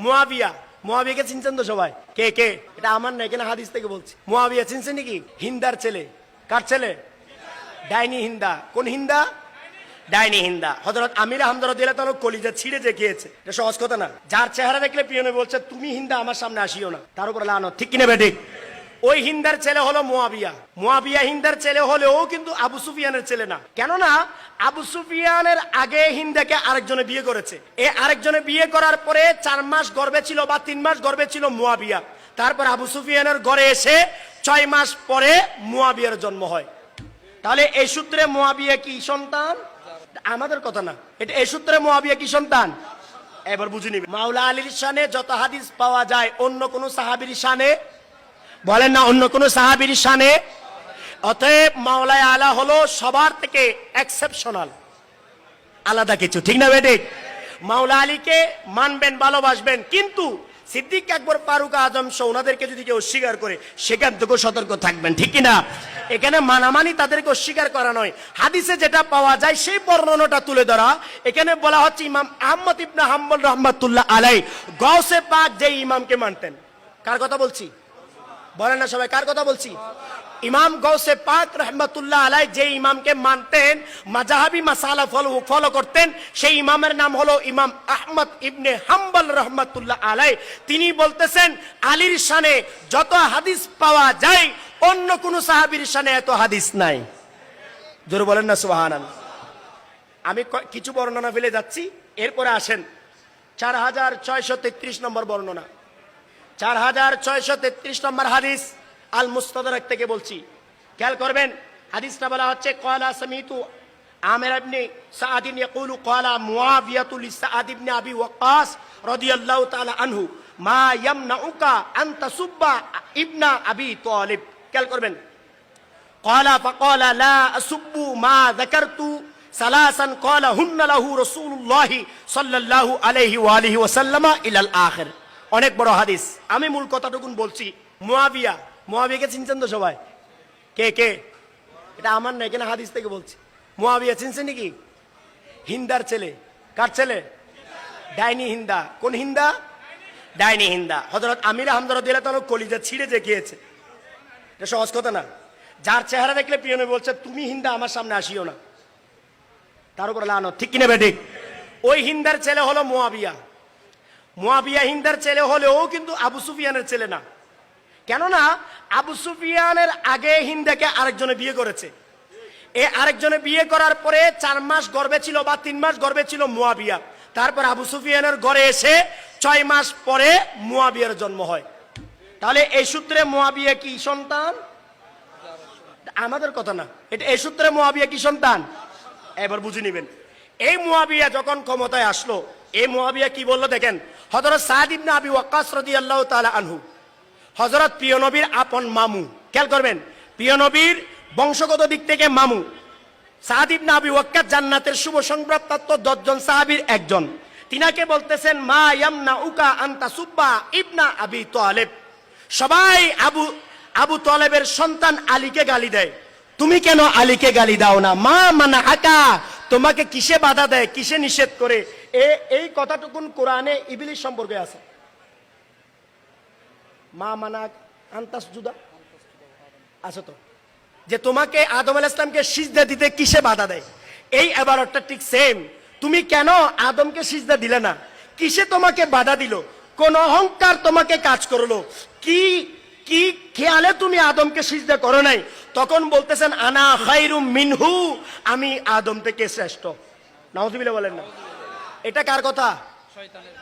মুয়াবিয়া, মুয়াবিয়াকে চিনছেন তো সবাই? কে কে? এটা আমার না, এখানে হাদিস থেকে বলছি। মুয়াবিয়া চিনছেন নাকি? হিন্দার ছেলে। কার ছেলে? ডাইনি হিন্দা। কোন হিন্দা? ডাইনি হিন্দা। হযরত আমির হামজা রাদিয়াল্লাহু তাআলা কলিজা ছিঁড়ে যে খেয়েছে। এটা সহজ কথা না। যার চেহারা দেখলে প্রিয় নবী বলছে তুমি হিন্দা আমার সামনে আসিও না, তার উপর লানত। ঠিক কিনা বেঠিক? ওই হিন্দার ছেলে হলো মুয়াবিয়া। মুয়াবিয়া হিন্দার ছেলে হলেও কিন্তু আবু সুফিয়ানের ছেলে না। কেননা আবু সুফিয়ানের আগে হিন্দাকে আরেকজনে বিয়ে করেছে। এই আরেকজনে বিয়ে করার পরে 4 মাস গর্ভে ছিল বা 3 মাস গর্ভে ছিল মুয়াবিয়া। তারপর আবু সুফিয়ানের ঘরে এসে 6 মাস পরে মুয়াবিয়ার জন্ম হয়। তাহলে এই সূত্রে মুয়াবিয়া কি সন্তান? আমাদের কথা না, এটা এই সূত্রে মুয়াবিয়া কি সন্তান? এবার বুঝে নিবে। মাওলা আলীর শানে যত হাদিস পাওয়া যায় অন্য কোন সাহাবীর শানে বলেন না, অন্য কোন সাহাবীর শানে। অতএব মাওলায়ে আলা হলো সবার থেকে এক্সেপশনাল, আলাদা কিছু। ঠিক না বেঠিক? মাওলা আলীকে মানবেন, ভালোবাসবেন, কিন্তু সিদ্দিক আকবর, ফারুক আজম সহ ওনাদেরকে যদি কেউ অস্বীকার করে সেখান থেকেও সতর্ক থাকবেন। ঠিক কিনা? এখানে মানামানি তাদেরকে অস্বীকার করা নয়, হাদিসে যেটা পাওয়া যায় সেই বর্ণনাটা তুলে ধরা। এখানে বলা হচ্ছে ইমাম আহমদ ইবনে হাম্বল রাহমাতুল্লাহ আলাইহি গাউসে পাক যে ইমামকে মানতেন। কার কথা বলছি? বলেন না সবাই, কার কথা বলছি? ইমাম গাউসে পাক রাহমাতুল্লাহ আলাইহি যে ইমামকে মানতেন, মাযহাবি মাসালা ফলো করতেন, সেই ইমামের নাম হলো ইমাম আহমদ ইবনে হাম্বল রাহমাতুল্লাহ আলাইহি। তিনি বলতেছেন আলীর শানে যত হাদিস পাওয়া যায় অন্য কোন সাহাবীর শানে এত হাদিস নাই। জোরে বলেন না সুবহানাল্লাহ। আমি কিছু বর্ণনা ফেলে যাচ্ছি, এরপরে আসেন 4633 নম্বর বর্ণনা। 4633 নম্বর হাদিস আল মুস্তাদরাক থেকে বলছি, খেয়াল করবেন। হাদিসটা বলা হচ্ছে ক্বালা সামিতু আমির ইবনে সাআদ ইয়াকুলু ক্বালা মুআবিয়াতু লিসাআদ ইবনে আবি ওয়াক্কাস রাদিয়াল্লাহু তাআলা আনহু মা ইয়ামনাউকা আন তাসুব্বা ইবনা আবি তালিব। খেয়াল করবেন। ক্বালা ফাকালা লা আসুব্বু মা যাকারতু সালাসান ক্বালা হুন্না লাহু রাসূলুল্লাহ সাল্লাল্লাহু আলাইহি ওয়া আলিহি ওয়াসাল্লাম ইলাল আখির। অনেক বড় হাদিস। আমি মূল কথাটুকুন বলছি। মুয়াবিয়া, মুয়াবিয়াকে চিনছেন তো সবাই? কে কে? এটা আমার না, এখানে হাদিস থেকে বলছি। মুয়াবিয়া চিনছেন নাকি? হিন্দার ছেলে। কার ছেলে? ডাইনি হিন্দা। কোন হিন্দা? ডাইনি হিন্দা। হযরত আমির হামজা রাদিয়াল্লাহু তাআলা কলিজা ছিঁড়ে যে খেয়েছে। এটা সহজ কথা না। যার চেহারা দেখলে প্রিয় নবী বলছে তুমি হিন্দা আমার সামনে আসিও না, তার উপর লানত। ঠিক কিনা বেঠিক? ওই হিন্দার ছেলে হলো মুয়াবিয়া। মুয়াবিয়া হিন্দার ছেলে হলেও কিন্তু আবু সুফিয়ানের ছেলে না। কেননা আবু সুফিয়ানের আগে হিন্দাকে আরেকজনে বিয়ে করেছে। এই আরেকজনে বিয়ে করার পরে 4 মাস গর্ভে ছিল বা 3 মাস গর্ভে ছিল মুয়াবিয়া। তারপর আবু সুফিয়ানের ঘরে এসে 6 মাস পরে মুয়াবিয়ার জন্ম হয়। তাহলে এই সূত্রে মুয়াবিয়া কি সন্তান? আমাদের কথা না, এটা এই সূত্রে মুয়াবিয়া কি সন্তান? এবার বুঝে নেবেন। এই মুয়াবিয়া যখন ক্ষমতায় আসলো, এই মুয়াবিয়া কি বললো দেখেন। হযরত সাদ ইবনে আবি ওয়াক্কাস রাদিয়াল্লাহু তাআলা আনহু, হযরত প্রিয় নবীর আপন মামু। খেয়াল করবেন, প্রিয় নবীর বংশগত দিক থেকে মামু। সাদ ইবনে আবি ওয়াক্কাস জান্নাতের শুভ সংবাদপ্রাপ্ত 10 জন সাহাবীর একজন। তিনাকে বলতেছেন মা ইয়ামনাউকা আন তাসুব্বা ইবনা আবি তালিব। সবাই আবু তালেবের সন্তান আলীকে গালি দেয়, তুমি কেন আলীকে গালি দাও না? মা মানা আকা, তোমাকে কিসে বাধা দেয়, কিসে নিষেধ করে? এই কথাটুকুন কোরআনে ইবলিস সম্পর্কে আছে। মা মানা আনতাস জুদা আছে তো, যে তোমাকে আদম আলাইহিস সালামকে সিজদা দিতে কিসে বাধা দেয়। এই ইবারতটা ঠিক সেম। তুমি কেন আদমকে সিজদা দিলে না? কিসে তোমাকে বাধা দিল? কোন অহংকার তোমাকে কাজ করলো? কি কি খেয়ালে তুমি আদমকে সিজদা করো নাই? তখন বলতেছেন আনা খায়রুম মিনহু, আমি আদম থেকে শ্রেষ্ঠ। নাউযুবিল্লাহ বলেন না। এটা কার কথা?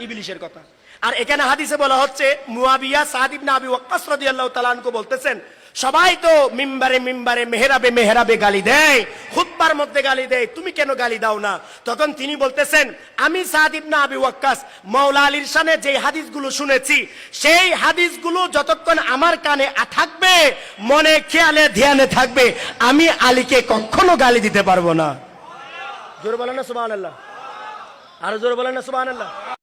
ইবলিসের কথা। আর এখানে হাদিসে বলা হচ্ছে মুয়াবিয়া সাদ ইবনে আবি ওয়াক্কাস রাদিয়াল্লাহু তাআলা আনহু বলতেছেন সবাই তো মিম্বারে মিম্বারে মেহরাবে মেহরাবে গালি দেয়, খুতবার মধ্যে গালি দেয়, তুমি কেন গালি দাও না? তখন তিনি বলতেছেন আমি সাদ ইবনে আবি ওয়াক্কাস মাওলা আলীর শানে যে হাদিসগুলো শুনেছি, সেই হাদিসগুলো যতক্ষণ আমার কানে থাকবে, মনে খেয়ালে ধ্যানে থাকবে, আমি আলীকে কখনো গালি দিতে পারবো না। জোরে বলেন না সুবহানাল্লাহ। আরো জোরে বলেন না সুবহানাল্লাহ।